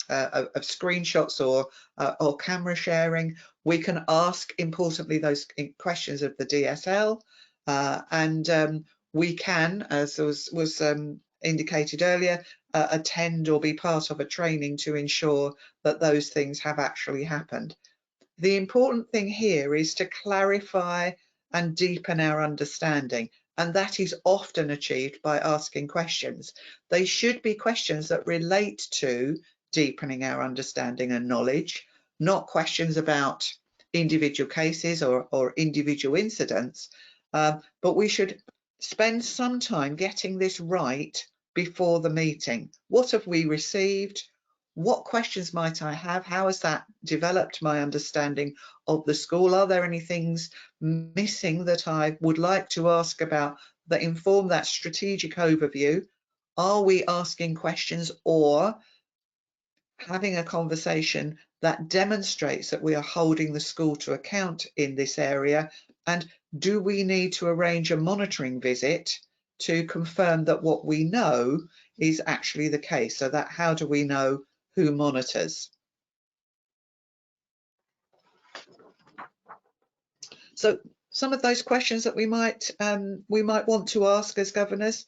screenshots or camera sharing. We can ask, importantly, those questions of the DSL, and we can, as was indicated earlier, attend or be part of a training to ensure that those things have actually happened. The important thing here is to clarify and deepen our understanding, and that is often achieved by asking questions. They should be questions that relate to deepening our understanding and knowledge, not questions about individual cases or individual incidents, but we should spend some time getting this right before the meeting. What have we received? What questions might I have? How has that developed my understanding of the school? Are there any things missing that I would like to ask about that inform that strategic overview? Are we asking questions or having a conversation that demonstrates that we are holding the school to account in this area? And do we need to arrange a monitoring visit to confirm that what we know is actually the case? So that how do we know who monitors? So some of those questions that we might want to ask as governors: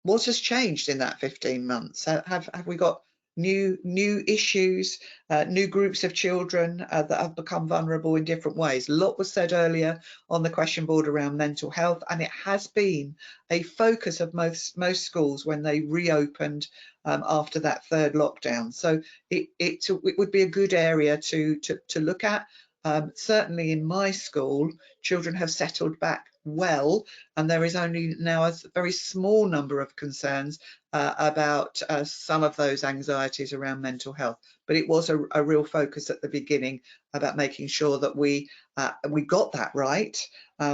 what has changed in that 15 months? Have we got new issues, new groups of children that have become vulnerable in different ways? A lot was said earlier on the question board around mental health, and it has been a focus of most schools when they reopened after that third lockdown. So it would be a good area to look at. Certainly in my school, children have settled back well, and there is only now a very small number of concerns about some of those anxieties around mental health. But it was a real focus at the beginning about making sure that we got that right.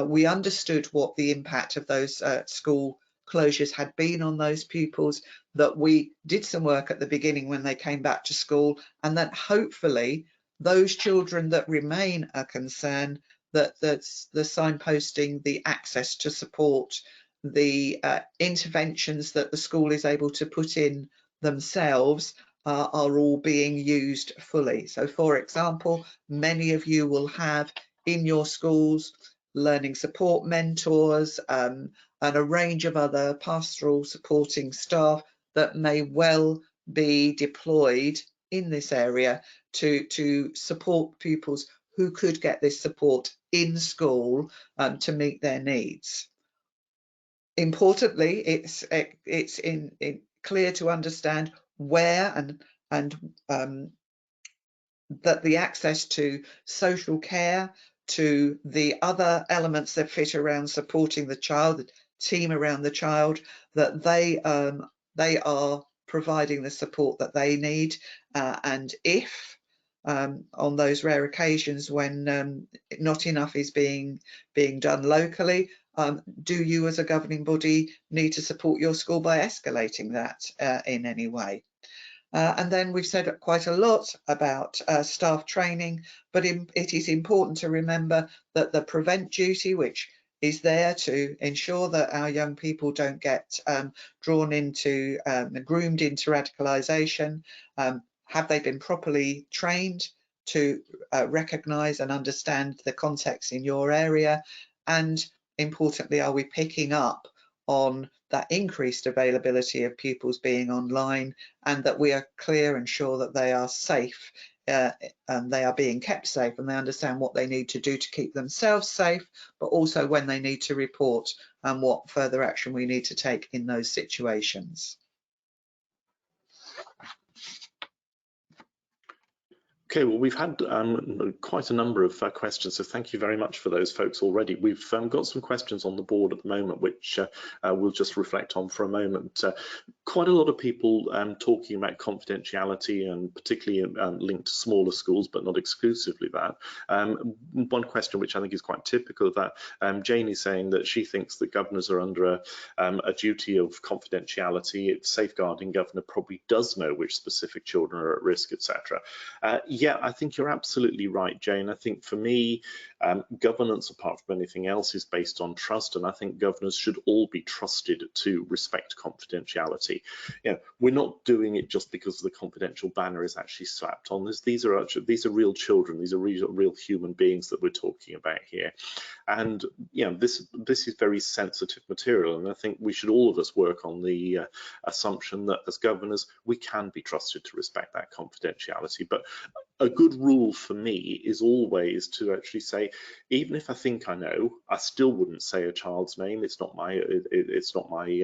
We understood what the impact of those school closures had been on those pupils, that we did some work at the beginning when they came back to school, and that hopefully those children that remain a concern, that's the signposting, the access to support, the interventions that the school is able to put in themselves are all being used fully. So, for example, many of you will have in your schools learning support mentors and a range of other pastoral supporting staff that may well be deployed in this area to support pupils who could get this support in school to meet their needs. Importantly, it's clear to understand where and that the access to social care, to the other elements that fit around supporting the child, the team around the child, that they are providing the support that they need, and if on those rare occasions when not enough is being done locally, do you as a governing body need to support your school by escalating that in any way? And then we've said quite a lot about staff training, but it is important to remember that the prevent duty, which is there to ensure that our young people don't get drawn into, groomed into radicalisation. Have they been properly trained to recognise and understand the context in your area? And importantly, are we picking up on that increased availability of pupils being online, and that we are clear and sure that they are safe and they are being kept safe, and they understand what they need to do to keep themselves safe, but also when they need to report and what further action we need to take in those situations. Okay, well, we've had quite a number of questions, so thank you very much for those folks already. We've got some questions on the board at the moment, which we'll just reflect on for a moment. Quite a lot of people talking about confidentiality, and particularly linked to smaller schools, but not exclusively that. One question which I think is quite typical of that, Jane is saying that she thinks that governors are under a duty of confidentiality. It's safeguarding governor probably does know which specific children are at risk, etc. Yeah, I think you're absolutely right, Jane. I think for me, governance, apart from anything else, is based on trust, and I think governors should all be trusted to respect confidentiality. You know, we're not doing it just because the confidential banner is actually slapped on this. These are real children. These are real human beings that we're talking about here. And you know, this is very sensitive material, and I think we should all of us work on the assumption that as governors we can be trusted to respect that confidentiality. But a good rule for me is always to actually say, even if I think I know, I still wouldn't say a child's name. It's not my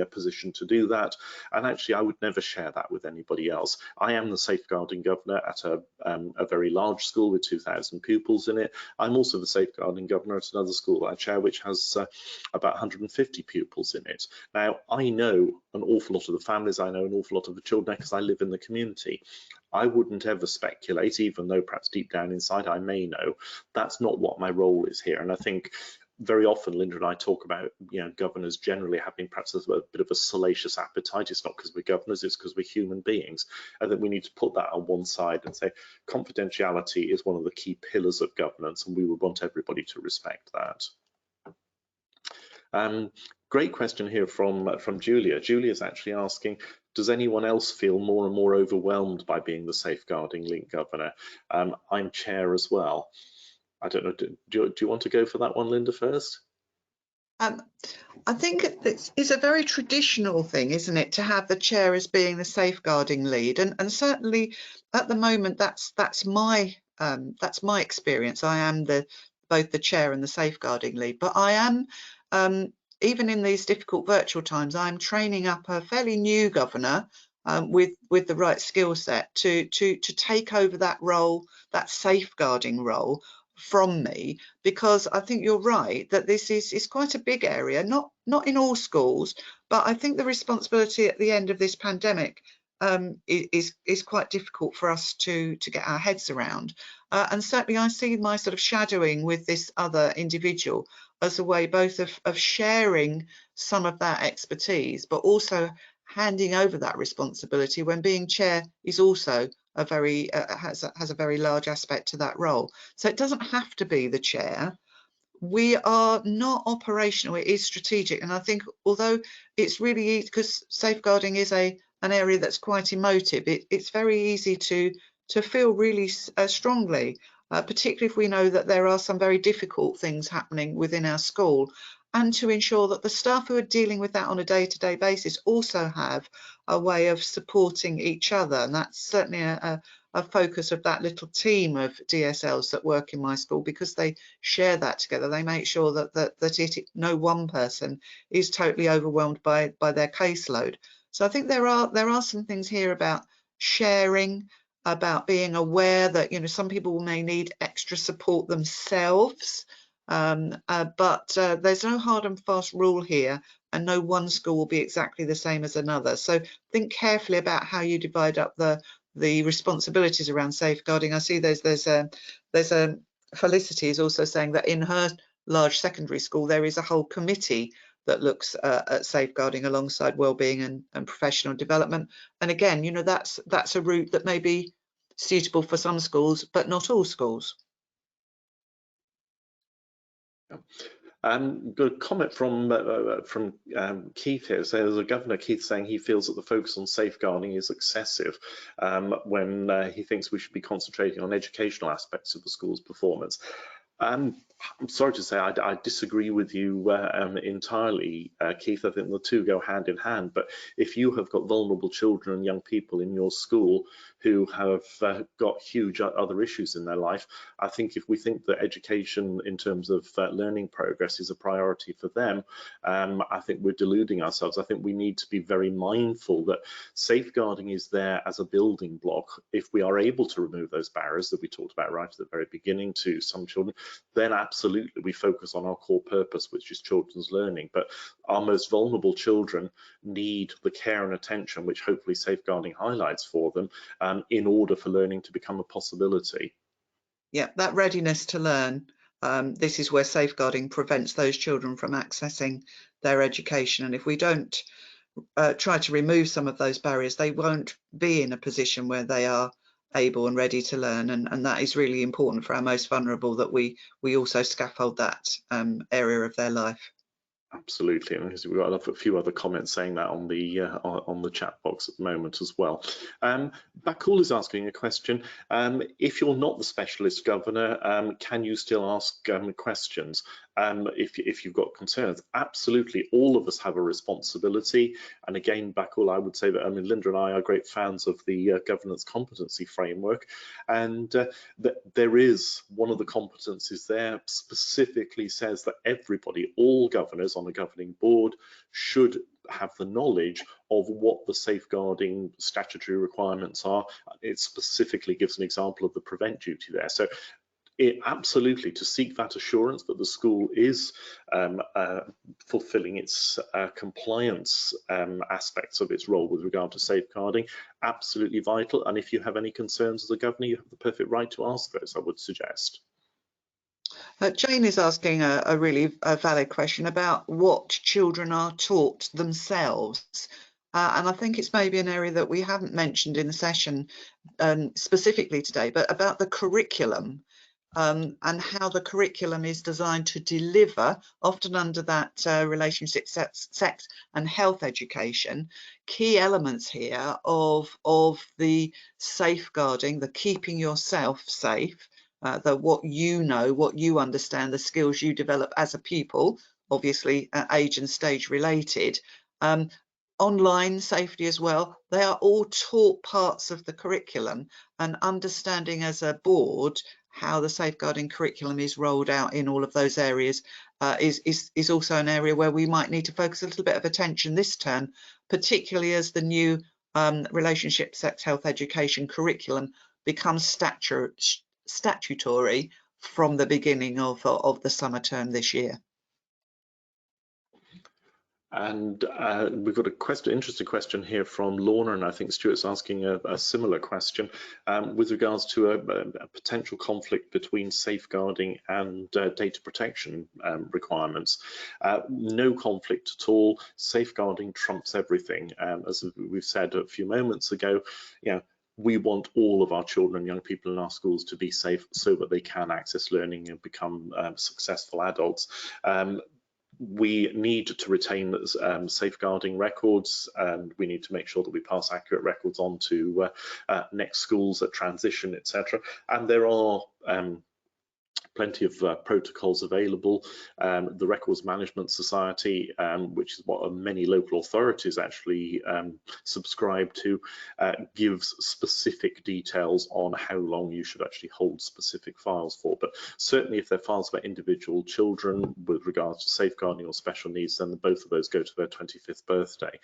position to do that, and actually I would never share that with anybody else. I am the safeguarding governor at a very large school with 2,000 pupils in it. I'm also the safeguarding governor at another school that I chair, which has about 150 pupils in it. Now, I know an awful lot of the families, I know an awful lot of the children because I live in the community. I wouldn't ever speculate, even though perhaps deep down inside I may know. That's not what my role is here. And I think very often Linda and I talk about, you know, governors generally having perhaps a bit of a salacious appetite. It's not because we're governors, it's because we're human beings. And that we need to put that on one side and say confidentiality is one of the key pillars of governance, and we would want everybody to respect that. Great question here from Julia. Julia's actually asking, does anyone else feel more and more overwhelmed by being the safeguarding link governor? I'm chair as well. I don't know, do you want to go for that one, Linda, first? I think it's a very traditional thing, isn't it, to have the chair as being the safeguarding lead, and certainly at the moment that's my experience. I am both the chair and the safeguarding lead, but I am even in these difficult virtual times, I'm training up a fairly new governor with the right skill set to take over that role, that safeguarding role, from me, because I think you're right that this is quite a big area, not in all schools, but I think the responsibility at the end of this pandemic is quite difficult for us to get our heads around. And certainly I see my sort of shadowing with this other individual as a way both of sharing some of that expertise, but also handing over that responsibility when being chair is also a very has a very large aspect to that role. So it doesn't have to be the chair. We are not operational, it is strategic, and I think although it's really easy, because safeguarding is an area that's quite emotive, it's very easy to feel really strongly, particularly if we know that there are some very difficult things happening within our school, and to ensure that the staff who are dealing with that on a day-to-day basis also have a way of supporting each other. And that's certainly a focus of that little team of DSLs that work in my school, because they share that together. They make sure that no one person is totally overwhelmed by their caseload. So I think there are some things here about sharing, about being aware that, you know, some people may need extra support themselves, but there's no hard and fast rule here, and no one school will be exactly the same as another. So think carefully about how you divide up the responsibilities around safeguarding. I see there's Felicity is also saying that in her large secondary school there is a whole committee that looks at safeguarding alongside wellbeing and professional development. And again, you know, that's a route that may be suitable for some schools, but not all schools. Got a comment from Keith here. So there's a governor, Keith, saying he feels that the focus on safeguarding is excessive when he thinks we should be concentrating on educational aspects of the school's performance. I'm sorry to say I disagree with you entirely, Keith. I think the two go hand in hand. But if you have got vulnerable children and young people in your school who have got huge other issues in their life, I think if we think that education in terms of learning progress is a priority for them, I think we're deluding ourselves. I think we need to be very mindful that safeguarding is there as a building block. If we are able to remove those barriers that we talked about right at the very beginning to some children, then absolutely we focus on our core purpose, which is children's learning. But our most vulnerable children need the care and attention which hopefully safeguarding highlights for them in order for learning to become a possibility. Yeah, that readiness to learn. This is where safeguarding prevents those children from accessing their education. And if we don't try to remove some of those barriers, they won't be in a position where they are able and ready to learn, and that is really important for our most vulnerable, that we also scaffold that area of their life. Absolutely, and we've got a few other comments saying that on the chat box at the moment as well. Bakul is asking a question. If you're not the specialist governor, can you still ask questions if you've got concerns? Absolutely, all of us have a responsibility. And again, Bakul, I would say that Linda and I are great fans of the governance competency framework, and that there is one of the competencies there specifically says that everybody, all governors on a governing board, should have the knowledge of what the safeguarding statutory requirements are. It specifically gives an example of the prevent duty there. So absolutely, to seek that assurance that the school is fulfilling its compliance aspects of its role with regard to safeguarding, absolutely vital. And if you have any concerns as a governor, you have the perfect right to ask those, I would suggest. Jane is asking a really valid question about what children are taught themselves. And I think it's maybe an area that we haven't mentioned in the session specifically today, but about the curriculum and how the curriculum is designed to deliver, often under that relationship, sex and health education, key elements here of the safeguarding, the keeping yourself safe, what you know, what you understand, the skills you develop as a pupil, obviously age and stage related, online safety as well. They are all taught parts of the curriculum, and understanding as a board how the safeguarding curriculum is rolled out in all of those areas is also an area where we might need to focus a little bit of attention this term, particularly as the new relationship, sex, health education curriculum becomes statutory from the beginning of the summer term this year. And we've got a interesting question here from Lorna, and I think Stuart's asking a similar question with regards to a potential conflict between safeguarding and data protection requirements. No conflict at all. Safeguarding trumps everything. As we've said a few moments ago, we want all of our children and young people in our schools to be safe so that they can access learning and become successful adults. We need to retain safeguarding records, and we need to make sure that we pass accurate records on to next schools at transition, etc. And there are plenty of protocols available. The Records Management Society, which is what many local authorities actually subscribe to, gives specific details on how long you should actually hold specific files for. But certainly if they're files about individual children with regards to safeguarding or special needs, then both of those go to their 25th birthday.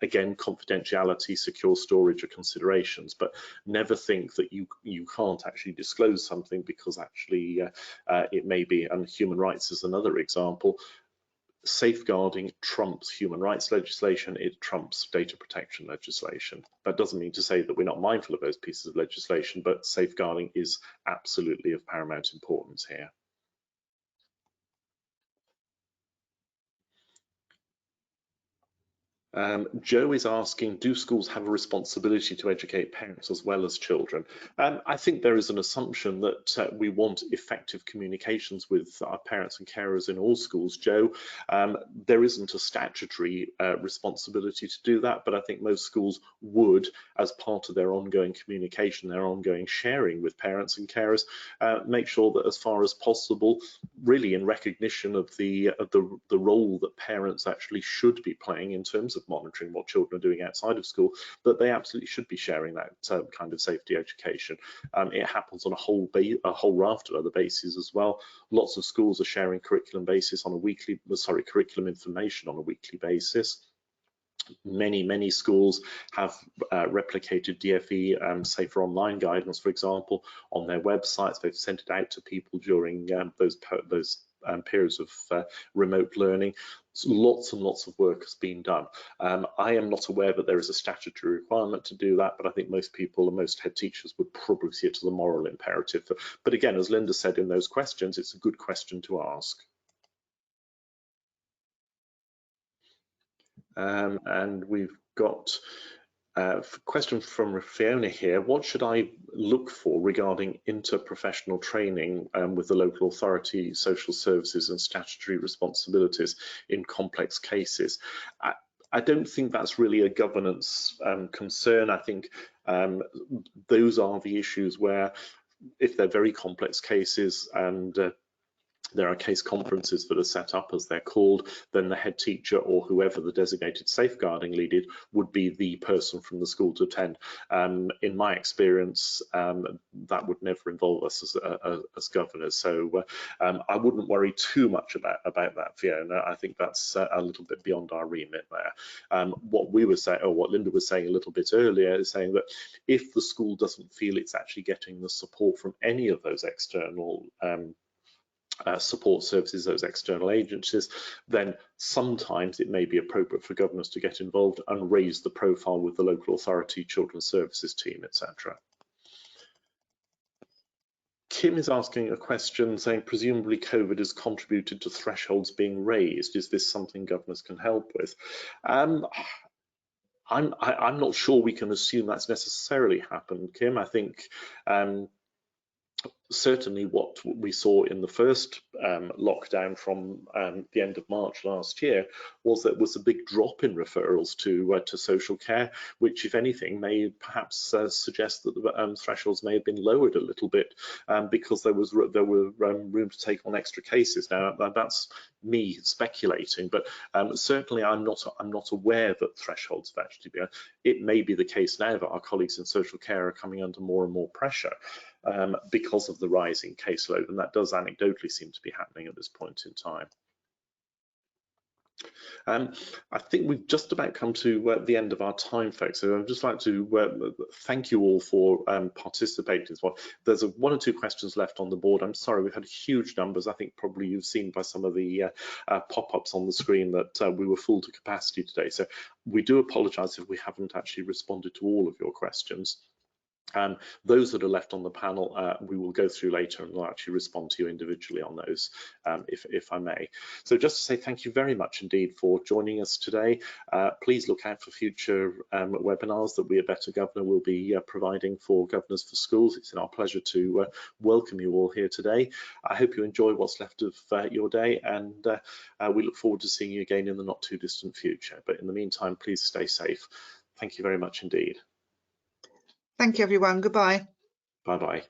Again, confidentiality, secure storage are considerations, but never think that you can't actually disclose something because actually it may be, and human rights is another example. Safeguarding trumps human rights legislation, it trumps data protection legislation. That doesn't mean to say that we're not mindful of those pieces of legislation, but safeguarding is absolutely of paramount importance here. Joe is asking, do schools have a responsibility to educate parents as well as children? I think there is an assumption that we want effective communications with our parents and carers in all schools, Joe. There isn't a statutory responsibility to do that, but I think most schools would, as part of their ongoing communication, their ongoing sharing with parents and carers, make sure that as far as possible, really in recognition of the role that parents actually should be playing in terms of monitoring what children are doing outside of school, that they absolutely should be sharing that kind of safety education. It happens on a whole raft of other bases as well. Lots of schools are sharing curriculum curriculum information on a weekly basis. Many schools have replicated DFE Safer Online guidance, for example, on their websites. They've sent it out to people during those periods of remote learning. So lots and lots of work has been done. I am not aware that there is a statutory requirement to do that, but I think most people and most head teachers would probably see it as a moral imperative. But again, as Linda said in those questions, it's a good question to ask. And we've got Question from Fiona here. What should I look for regarding interprofessional training with the local authority, social services and statutory responsibilities in complex cases? I don't think that's really a governance concern. I think those are the issues where, if they're very complex cases and there are case conferences that are set up, as they're called, then the head teacher or whoever the designated safeguarding lead is would be the person from the school to attend. In my experience, that would never involve us as governors, so I wouldn't worry too much about that, Fiona. I think that's a little bit beyond our remit there. What we were saying, or what Linda was saying a little bit earlier, is saying that if the school doesn't feel it's actually getting the support from any of those external support services, those external agencies, then sometimes it may be appropriate for governors to get involved and raise the profile with the local authority, children's services team, etc. Kim is asking a question saying, presumably COVID has contributed to thresholds being raised. Is this something governors can help with? I'm not sure we can assume that's necessarily happened, Kim. I think certainly what we saw in the first lockdown from the end of March last year was that was a big drop in referrals to social care, which, if anything, may perhaps suggest that the thresholds may have been lowered a little bit because there were room to take on extra cases. Now that's me speculating, but certainly I'm not aware that thresholds have actually been. It may be the case now that our colleagues in social care are coming under more and more pressure because of the rising caseload, and that does anecdotally seem to be happening at this point in time. I think we've just about come to the end of our time, folks. So I'd just like to thank you all for participating as well. There's one or two questions left on the board. I'm sorry, we've had huge numbers. I think probably you've seen by some of the pop-ups on the screen that we were full to capacity today. So we do apologise if we haven't actually responded to all of your questions. Those that are left on the panel, we will go through later and we'll actually respond to you individually on those, if I may. So just to say thank you very much indeed for joining us today. Please look out for future webinars that we at Better Governor will be providing for governors for schools. It's our pleasure to welcome you all here today. I hope you enjoy what's left of your day, and we look forward to seeing you again in the not too distant future. But in the meantime, please stay safe. Thank you very much indeed. Thank you, everyone. Goodbye. Bye-bye.